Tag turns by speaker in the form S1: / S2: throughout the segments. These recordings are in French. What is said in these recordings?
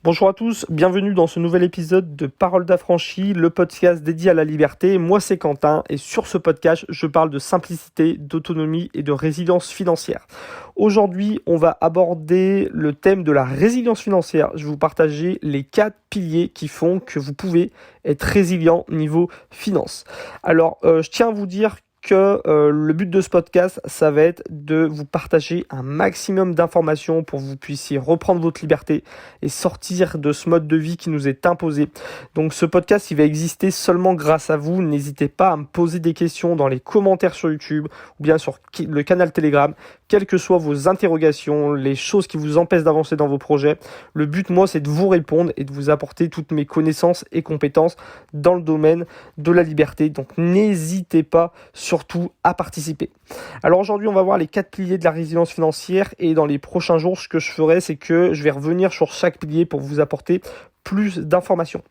S1: Bonjour à tous, bienvenue dans ce nouvel épisode de Parole d'affranchi, le podcast dédié à la liberté. Moi c'est Quentin et sur ce podcast je parle de simplicité, d'autonomie et de résilience financière. Aujourd'hui on va aborder le thème de la résilience financière. Je vais vous partager les 4 piliers qui font que vous pouvez être résilient niveau finance. Alors je tiens à vous dire que le but de ce podcast, ça va être de vous partager un maximum d'informations pour que vous puissiez reprendre votre liberté et sortir de ce mode de vie qui nous est imposé. Donc ce podcast, il va exister seulement grâce à vous. N'hésitez pas à me poser des questions dans les commentaires sur YouTube ou bien sur le canal Telegram, quelles que soient vos interrogations, les choses qui vous empêchent d'avancer dans vos projets. Le but, moi, c'est de vous répondre et de vous apporter toutes mes connaissances et compétences dans le domaine de la liberté. Donc n'hésitez pas surtout à participer. Alors aujourd'hui, on va voir les 4 piliers de la résilience financière et dans les prochains jours, ce que je ferai, c'est que je vais revenir sur chaque pilier pour vous apporter plus d'informations.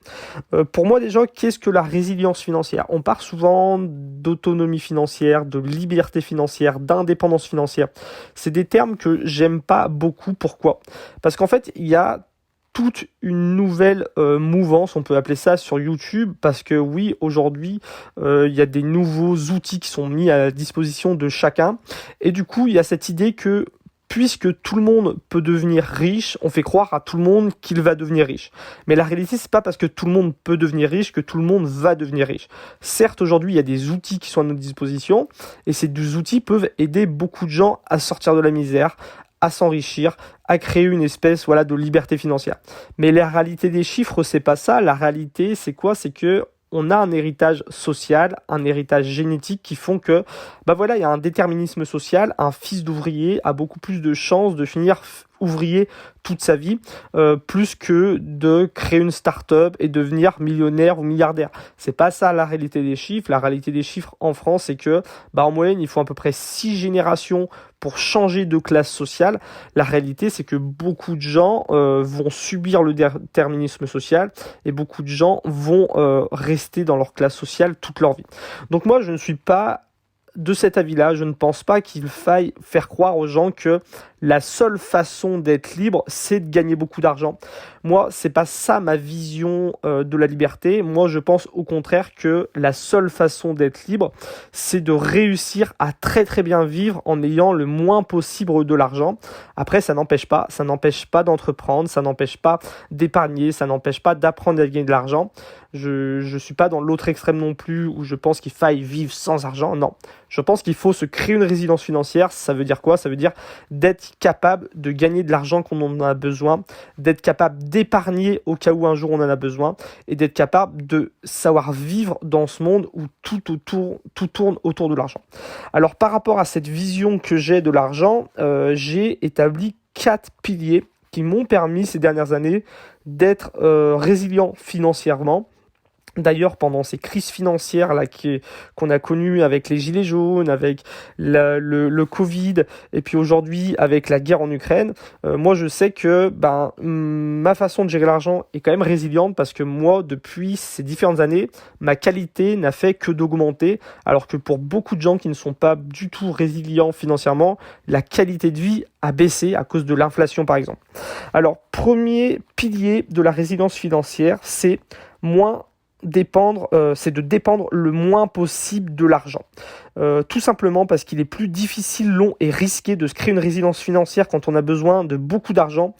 S1: Pour moi déjà, qu'est-ce que la résilience financière ? On parle souvent d'autonomie financière, de liberté financière, d'indépendance financière. C'est des termes que j'aime pas beaucoup. Pourquoi ? Parce qu'en fait, il y a toute une nouvelle mouvance, on peut appeler ça, sur YouTube, parce que oui, aujourd'hui, il y a des nouveaux outils qui sont mis à la disposition de chacun, et du coup, il y a cette idée que puisque tout le monde peut devenir riche, on fait croire à tout le monde qu'il va devenir riche. Mais la réalité, c'est pas parce que tout le monde peut devenir riche que tout le monde va devenir riche. Certes, aujourd'hui, il y a des outils qui sont à notre disposition, et ces 2 outils peuvent aider beaucoup de gens à sortir de la misère, à s'enrichir, à créer une espèce de liberté financière. Mais la réalité des chiffres, c'est pas ça. La réalité, c'est quoi ? C'est que on a un héritage social, un héritage génétique qui font que, il y a un déterminisme social. Un fils d'ouvrier a beaucoup plus de chances de finir ouvrier toute sa vie, plus que de créer une start-up et devenir millionnaire ou milliardaire. C'est pas ça la réalité des chiffres. La réalité des chiffres en France, c'est que, en moyenne, il faut à peu près 6 générations pour changer de classe sociale. La réalité, c'est que beaucoup de gens vont subir le déterminisme social et beaucoup de gens vont rester dans leur classe sociale toute leur vie. Donc moi, je ne suis pas de cet avis-là. Je ne pense pas qu'il faille faire croire aux gens que la seule façon d'être libre, c'est de gagner beaucoup d'argent. Moi, c'est pas ça ma vision de la liberté. Moi, je pense au contraire que la seule façon d'être libre, c'est de réussir à très très bien vivre en ayant le moins possible de l'argent. Après, ça n'empêche pas d'entreprendre, ça n'empêche pas d'épargner, ça n'empêche pas d'apprendre à gagner de l'argent. Je suis pas dans l'autre extrême non plus où je pense qu'il faille vivre sans argent. Non, je pense qu'il faut se créer une résilience financière. Ça veut dire quoi ? Ça veut dire d'être capable de gagner de l'argent quand on en a besoin, d'être capable d'épargner au cas où un jour on en a besoin et d'être capable de savoir vivre dans ce monde où tout tourne autour de l'argent. Alors par rapport à cette vision que j'ai de l'argent, j'ai établi 4 piliers qui m'ont permis ces dernières années d'être résilient financièrement. D'ailleurs, pendant ces crises financières qu'on a connues avec les gilets jaunes, avec le Covid, et puis aujourd'hui avec la guerre en Ukraine, moi je sais que ma façon de gérer l'argent est quand même résiliente parce que moi, depuis ces différentes années, ma qualité n'a fait que d'augmenter, alors que pour beaucoup de gens qui ne sont pas du tout résilients financièrement, la qualité de vie a baissé à cause de l'inflation par exemple. Alors, premier pilier de la résilience financière, c'est de dépendre le moins possible de l'argent. Tout simplement parce qu'il est plus difficile, long et risqué de se créer une résilience financière quand on a besoin de beaucoup d'argent,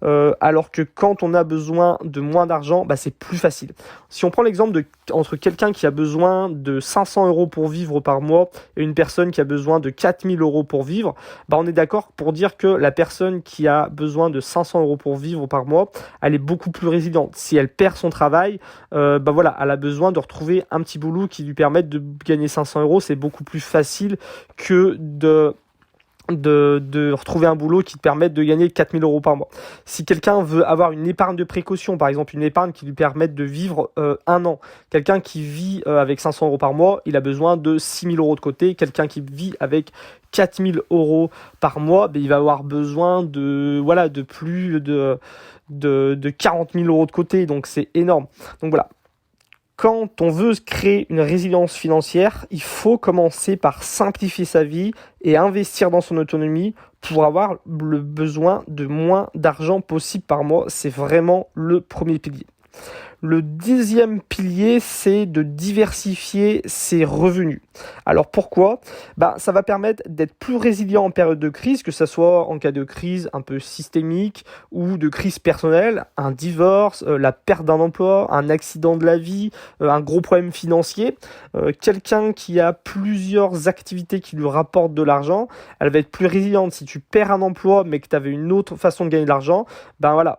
S1: alors que quand on a besoin de moins d'argent, c'est plus facile. Si on prend l'exemple entre quelqu'un qui a besoin de 500 € pour vivre par mois et une personne qui a besoin de 4000 € pour vivre, on est d'accord pour dire que la personne qui a besoin de 500 € pour vivre par mois, elle est beaucoup plus résiliente. Si elle perd son travail, elle a besoin de retrouver un petit boulot qui lui permette de gagner 500 €. C'est beaucoup plus facile que de retrouver un boulot qui te permette de gagner 4000 € par mois. Si quelqu'un veut avoir une épargne de précaution, par exemple une épargne qui lui permette de vivre 1 an, quelqu'un qui vit avec 500 € par mois, il a besoin de 6000 € de côté. Quelqu'un qui vit avec 4000 € par mois, il va avoir besoin de plus de 40 000 € de côté, donc c'est énorme. Donc voilà. Quand on veut créer une résilience financière, il faut commencer par simplifier sa vie et investir dans son autonomie pour avoir le besoin de moins d'argent possible par mois. C'est vraiment le premier pilier. Le deuxième pilier, c'est de diversifier ses revenus. Alors pourquoi ? Ça va permettre d'être plus résilient en période de crise, que ce soit en cas de crise un peu systémique ou de crise personnelle, un divorce, la perte d'un emploi, un accident de la vie, un gros problème financier. Quelqu'un qui a plusieurs activités qui lui rapportent de l'argent, elle va être plus résiliente. Si tu perds un emploi mais que tu avais une autre façon de gagner de l'argent,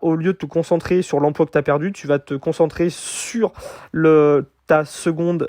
S1: au lieu de te concentrer sur l'emploi que tu as perdu, tu vas te concentrer sur ta seconde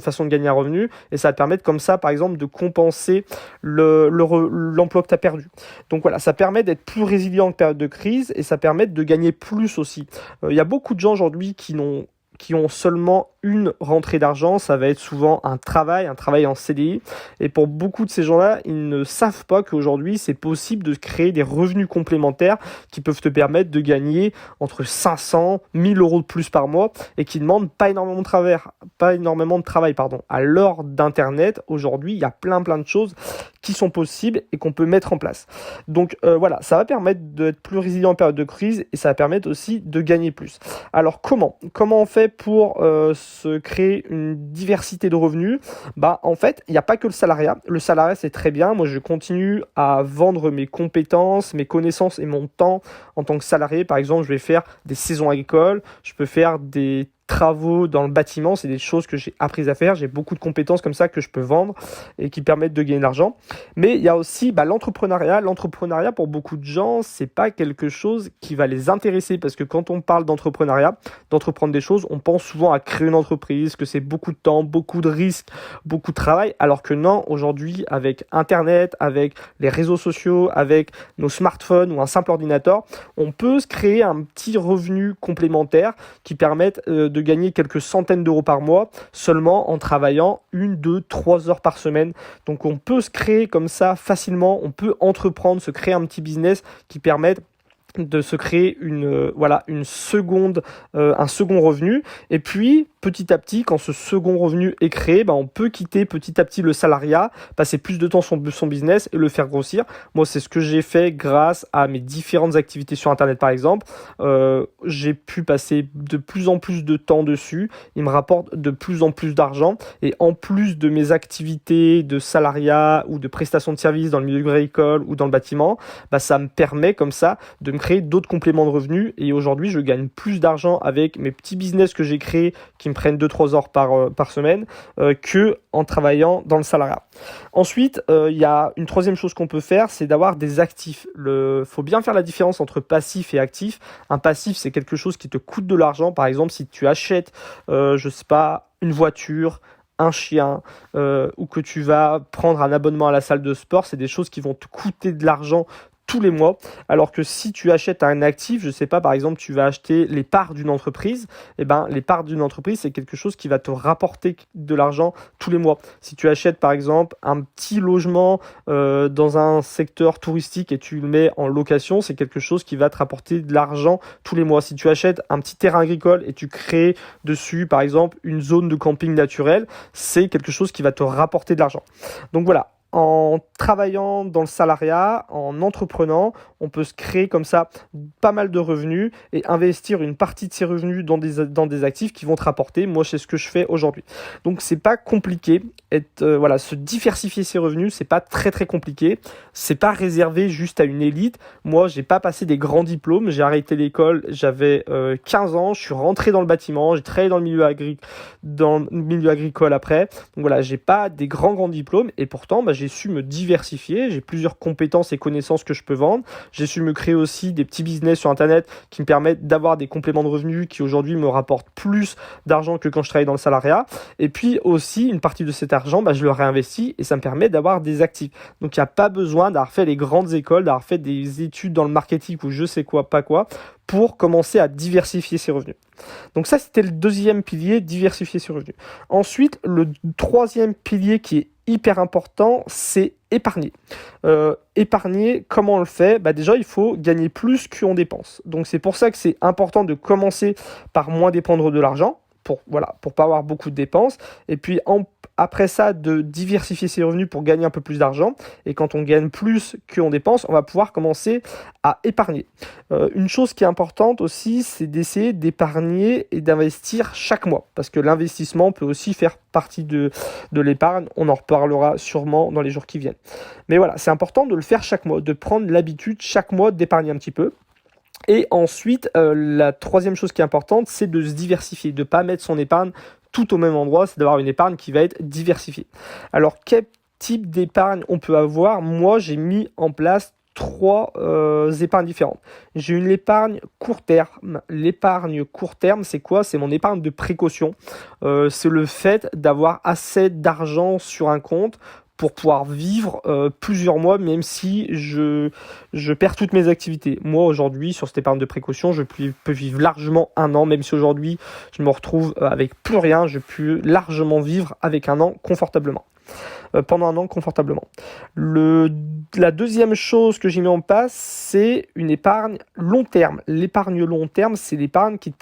S1: façon de gagner un revenu, et ça va te permettre comme ça, par exemple, de compenser l'emploi que tu as perdu. Donc voilà, ça permet d'être plus résilient en période de crise, et ça permet de gagner plus aussi. Il y a beaucoup de gens aujourd'hui qui ont seulement une rentrée d'argent, ça va être souvent un travail en CDI. Et pour beaucoup de ces gens-là, ils ne savent pas qu'aujourd'hui, c'est possible de créer des revenus complémentaires qui peuvent te permettre de gagner entre 500, 1000 euros de plus par mois et qui ne demandent pas énormément de travail. À l'heure d'Internet, aujourd'hui, il y a plein de choses qui sont possibles et qu'on peut mettre en place. Donc ça va permettre d'être plus résilient en période de crise et ça va permettre aussi de gagner plus. Alors comment on fait pour se créer une diversité de revenus? En fait, il n'y a pas que le salariat. Le salariat, c'est très bien. Moi, je continue à vendre mes compétences, mes connaissances et mon temps en tant que salarié. Par exemple, je vais faire des saisons agricoles, je peux faire des travaux dans le bâtiment, c'est des choses que j'ai apprises à faire, j'ai beaucoup de compétences comme ça que je peux vendre et qui permettent de gagner de l'argent. Mais il y a aussi l'entrepreneuriat. L'entrepreneuriat, pour beaucoup de gens, c'est pas quelque chose qui va les intéresser, parce que quand on parle d'entrepreneuriat, d'entreprendre des choses, on pense souvent à créer une entreprise, que c'est beaucoup de temps, beaucoup de risques, beaucoup de travail, alors que non, aujourd'hui, avec Internet, avec les réseaux sociaux, avec nos smartphones ou un simple ordinateur, on peut se créer un petit revenu complémentaire qui permette de gagner quelques centaines d'euros par mois seulement en travaillant 1, 2, 3 heures par semaine. Donc on peut se créer comme ça facilement, on peut entreprendre, se créer un petit business qui permette de se créer un second revenu. Et puis petit à petit, quand ce second revenu est créé, on peut quitter petit à petit le salariat, passer plus de temps sur son business et le faire grossir. Moi, c'est ce que j'ai fait grâce à mes différentes activités sur Internet, par exemple. J'ai pu passer de plus en plus de temps dessus. Il me rapporte de plus en plus d'argent. Et en plus de mes activités de salariat ou de prestation de services dans le milieu agricole ou dans le bâtiment, ça me permet comme ça de me créer d'autres compléments de revenus. Et aujourd'hui, je gagne plus d'argent avec mes petits business que j'ai créés qui me prennent 2-3 heures par semaine que en travaillant dans le salariat. Ensuite, il y a une troisième chose qu'on peut faire, c'est d'avoir des actifs. Faut bien faire la différence entre passif et actif. Un passif, c'est quelque chose qui te coûte de l'argent. Par exemple, si tu achètes, une voiture, un chien, ou que tu vas prendre un abonnement à la salle de sport, c'est des choses qui vont te coûter de l'argent tous les mois, alors que si tu achètes un actif, par exemple, tu vas acheter les parts d'une entreprise, les parts d'une entreprise, c'est quelque chose qui va te rapporter de l'argent tous les mois. Si tu achètes, par exemple, un petit logement dans un secteur touristique et tu le mets en location, c'est quelque chose qui va te rapporter de l'argent tous les mois. Si tu achètes un petit terrain agricole et tu crées dessus, par exemple, une zone de camping naturel, c'est quelque chose qui va te rapporter de l'argent. Donc voilà. En travaillant dans le salariat, en entreprenant, on peut se créer comme ça pas mal de revenus et investir une partie de ces revenus dans des actifs qui vont te rapporter. Moi, c'est ce que je fais aujourd'hui. Donc, c'est pas compliqué. Se diversifier ses revenus, c'est pas très très compliqué. C'est pas réservé juste à une élite. Moi, j'ai pas passé des grands diplômes. J'ai arrêté l'école, j'avais 15 ans. Je suis rentré dans le bâtiment. J'ai travaillé dans le milieu agricole après. Donc voilà, j'ai pas des grands diplômes et pourtant, j'ai su me diversifier, j'ai plusieurs compétences et connaissances que je peux vendre, j'ai su me créer aussi des petits business sur Internet qui me permettent d'avoir des compléments de revenus qui aujourd'hui me rapportent plus d'argent que quand je travaillais dans le salariat, et puis aussi une partie de cet argent, je le réinvestis et ça me permet d'avoir des actifs. Donc il n'y a pas besoin d'avoir fait les grandes écoles, d'avoir fait des études dans le marketing ou je sais quoi, pas quoi, pour commencer à diversifier ses revenus. Donc ça, c'était le deuxième pilier, diversifier ses revenus. Ensuite, le troisième pilier qui est hyper important, c'est épargner. Épargner, comment on le fait ? Déjà, il faut gagner plus qu'on dépense. Donc c'est pour ça que c'est important de commencer par moins dépendre de l'argent. pour pas avoir beaucoup de dépenses. Et puis après ça, de diversifier ses revenus pour gagner un peu plus d'argent. Et quand on gagne plus qu'on dépense, on va pouvoir commencer à épargner. Une chose qui est importante aussi, c'est d'essayer d'épargner et d'investir chaque mois. Parce que l'investissement peut aussi faire partie de l'épargne. On en reparlera sûrement dans les jours qui viennent. Mais voilà, c'est important de le faire chaque mois, de prendre l'habitude chaque mois d'épargner un petit peu. Et ensuite, la troisième chose qui est importante, c'est de se diversifier, de ne pas mettre son épargne tout au même endroit, c'est d'avoir une épargne qui va être diversifiée. Alors, quel type d'épargne on peut avoir ? Moi, j'ai mis en place 3 épargnes différentes. J'ai une épargne court terme. L'épargne court terme, c'est quoi ? C'est mon épargne de précaution. C'est le fait d'avoir assez d'argent sur un compte pour pouvoir vivre plusieurs mois, même si je perds toutes mes activités. Moi, aujourd'hui, sur cette épargne de précaution, je peux vivre largement 1 an, même si aujourd'hui, je me retrouve avec plus rien, je peux largement vivre avec 1 an confortablement. Pendant 1 an confortablement. La deuxième chose que j'ai mis en place, c'est une épargne long terme. L'épargne long terme, c'est l'épargne qui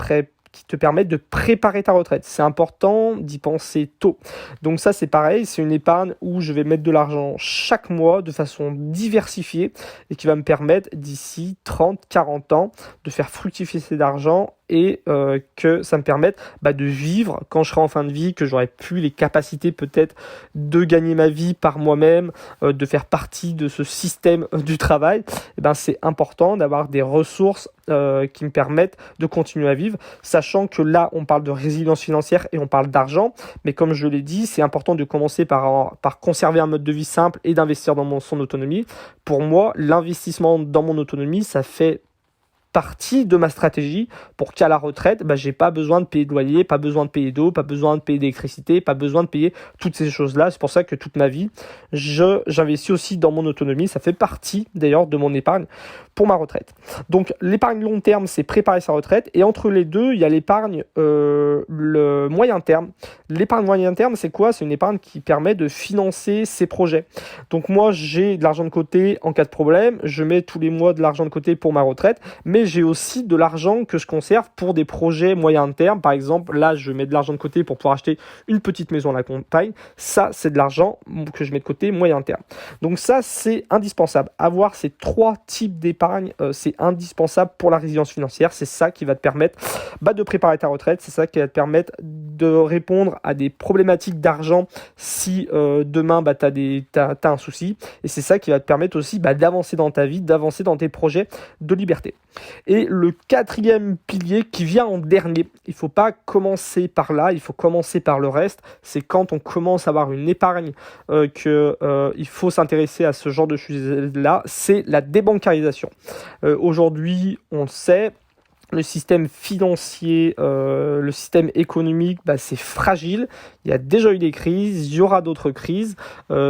S1: te permet de préparer ta retraite. C'est important d'y penser tôt. Donc ça, c'est pareil, c'est une épargne où je vais mettre de l'argent chaque mois de façon diversifiée et qui va me permettre d'ici 30-40 ans de faire fructifier cet argent et que ça me permette de vivre quand je serai en fin de vie, que j'aurai plus les capacités peut-être de gagner ma vie par moi-même, de faire partie de ce système du travail. C'est important d'avoir des ressources qui me permettent de continuer à vivre, sachant que là on parle de résilience financière et on parle d'argent, mais comme je l'ai dit, c'est important de commencer par conserver un mode de vie simple et d'investir dans son autonomie. Pour moi, l'investissement dans mon autonomie, ça fait partie de ma stratégie pour qu'à la retraite, j'ai pas besoin de payer de loyer, pas besoin de payer d'eau, pas besoin de payer d'électricité, pas besoin de payer toutes ces choses-là. C'est pour ça que toute ma vie, j'investis aussi dans mon autonomie. Ça fait partie d'ailleurs de mon épargne pour ma retraite. Donc l'épargne long terme, c'est préparer sa retraite. Et entre les deux, il y a l'épargne le moyen terme. L'épargne moyen terme, c'est quoi ? C'est une épargne qui permet de financer ses projets. Donc moi, j'ai de l'argent de côté en cas de problème. Je mets tous les mois de l'argent de côté pour ma retraite. Mais j'ai aussi de l'argent que je conserve pour des projets moyen terme. Par exemple, là, je mets de l'argent de côté pour pouvoir acheter une petite maison à la campagne. Ça, c'est de l'argent que je mets de côté moyen terme. Donc ça, c'est indispensable. Avoir ces 3 types d'épargne, c'est indispensable pour la résilience financière. C'est ça qui va te permettre de préparer ta retraite. C'est ça qui va te permettre de répondre à des problématiques d'argent si demain, t'as un souci. Et c'est ça qui va te permettre aussi d'avancer dans ta vie, d'avancer dans tes projets de liberté. Et le 4e pilier qui vient en dernier, il ne faut pas commencer par là, il faut commencer par le reste. C'est quand on commence à avoir une épargne qu'il faut s'intéresser à ce genre de choses-là, c'est la débancarisation. Aujourd'hui, on le sait, le système financier, le système économique, c'est fragile. Il y a déjà eu des crises, il y aura d'autres crises.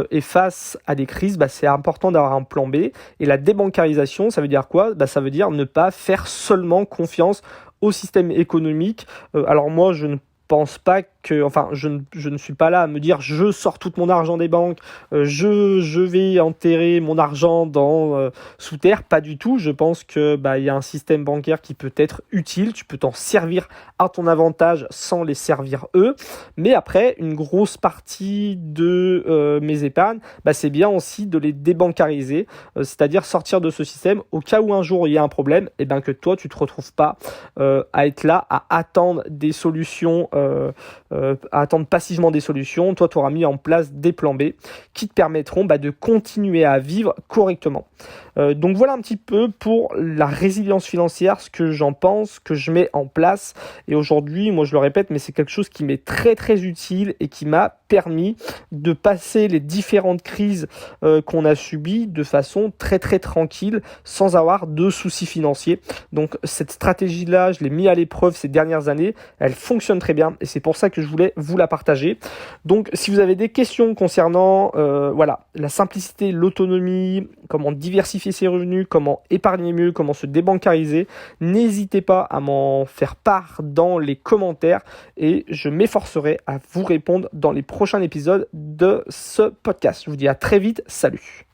S1: Et face à des crises, c'est important d'avoir un plan B. Et la débancarisation, ça veut dire quoi ? Ça veut dire ne pas faire seulement confiance au système économique. Alors moi, je ne pense pas que, je ne suis pas là à me dire je sors tout mon argent des banques, je vais enterrer mon argent sous terre, pas du tout. Je pense que il y a un système bancaire qui peut être utile, tu peux t'en servir à ton avantage sans les servir eux. Mais après, une grosse partie de mes épargnes, c'est bien aussi de les débancariser, c'est-à-dire sortir de ce système au cas où un jour il y a un problème, et que toi tu te retrouves pas à être là à attendre des solutions, à attendre passivement des solutions. Toi, tu auras mis en place des plans B qui te permettront de continuer à vivre correctement. Donc voilà un petit peu pour la résilience financière, ce que j'en pense, que je mets en place. Et aujourd'hui, moi je le répète, mais c'est quelque chose qui m'est très très utile et qui m'a permis de passer les différentes crises qu'on a subies de façon très très tranquille, sans avoir de soucis financiers. Donc cette stratégie-là, je l'ai mis à l'épreuve ces dernières années, elle fonctionne très bien et c'est pour ça que je voulais vous la partager. Donc si vous avez des questions concernant la simplicité, l'autonomie, comment diversifier ses revenus, comment épargner mieux, comment se débancariser, n'hésitez pas à m'en faire part dans les commentaires et je m'efforcerai à vous répondre dans les prochains épisodes de ce podcast. Je vous dis à très vite, salut.